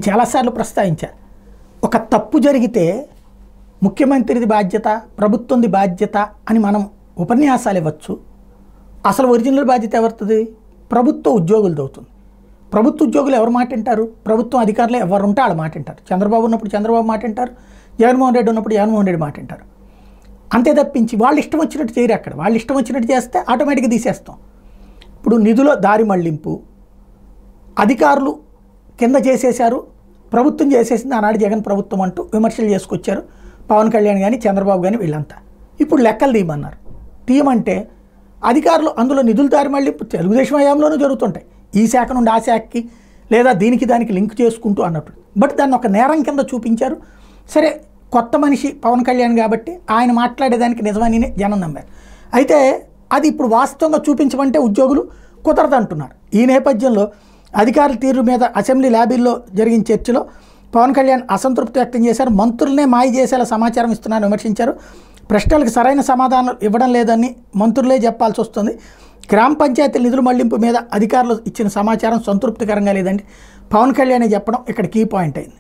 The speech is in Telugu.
నేను చాలాసార్లు ప్రస్తావించా. ఒక తప్పు జరిగితే ముఖ్యమంత్రిది బాధ్యత, ప్రభుత్వంది బాధ్యత అని మనం ఉపన్యాసాలు ఇవ్వచ్చు. అసలు ఒరిజినల్ బాధ్యత ఎవరిది? ప్రభుత్వ ఉద్యోగులది అవుతుంది. ప్రభుత్వ ఉద్యోగులు ఎవరు మాట వింటారు? ప్రభుత్వం అధికారులు ఎవరు ఉంటే వాళ్ళు మాట వింటారు. చంద్రబాబు ఉన్నప్పుడు చంద్రబాబు మాట వింటారు, జగన్మోహన్ రెడ్డి ఉన్నప్పుడు జగన్మోహన్ రెడ్డి మాట వింటారు. అంతే తప్పించి వాళ్ళు ఇష్టం వచ్చినట్టు చేయరు. అక్కడ వాళ్ళు ఇష్టం వచ్చినట్టు చేస్తే ఆటోమేటిక్గా తీసేస్తాం. ఇప్పుడు నిధుల దారి మళ్లింపు అధికారులు కింద చేసేశారు, ప్రభుత్వం చేసేసింది ఆనాడు జగన్ ప్రభుత్వం అంటూ విమర్శలు చేసుకొచ్చారు పవన్ కళ్యాణ్ కానీ చంద్రబాబు కానీ వీళ్ళంతా. ఇప్పుడు లెక్కలు తీయమన్నారు. తీయమంటే అధికారులు అందులో నిధుల దారి మళ్లింపు తెలుగుదేశం హయాంలోనూ జరుగుతుంటాయి. ఈ శాఖ నుండి ఆ శాఖకి లేదా దీనికి దానికి లింక్ చేసుకుంటూ అన్నట్టు. బట్ దాన్ని ఒక నేరం కింద చూపించారు. సరే, కొత్త మనిషి పవన్ కళ్యాణ్ కాబట్టి ఆయన మాట్లాడేదానికి నిజమని జనం నమ్మారు. అయితే అది ఇప్పుడు వాస్తవంగా చూపించమంటే ఉద్యోగులు కుదరదంటున్నారు. ఈ నేపథ్యంలో అధికారుల తీరు మీద అసెంబ్లీ ల్యాబీల్లో జరిగిన చర్చలో పవన్ కళ్యాణ్ అసంతృప్తి వ్యక్తం చేశారు. మంత్రులనే మాయ చేసేలా సమాచారం ఇస్తున్నారని విమర్శించారు. ప్రశ్నలకు సరైన సమాధానం ఇవ్వడం లేదని మంత్రులే చెప్పాల్సి వస్తుంది. గ్రామ పంచాయతీ నిధుల మళ్లింపు మీద అధికారులు ఇచ్చిన సమాచారం సంతృప్తికరంగా లేదండి పవన్ కళ్యాణ్ చెప్పడం ఇక్కడ కీ పాయింట్ అయింది.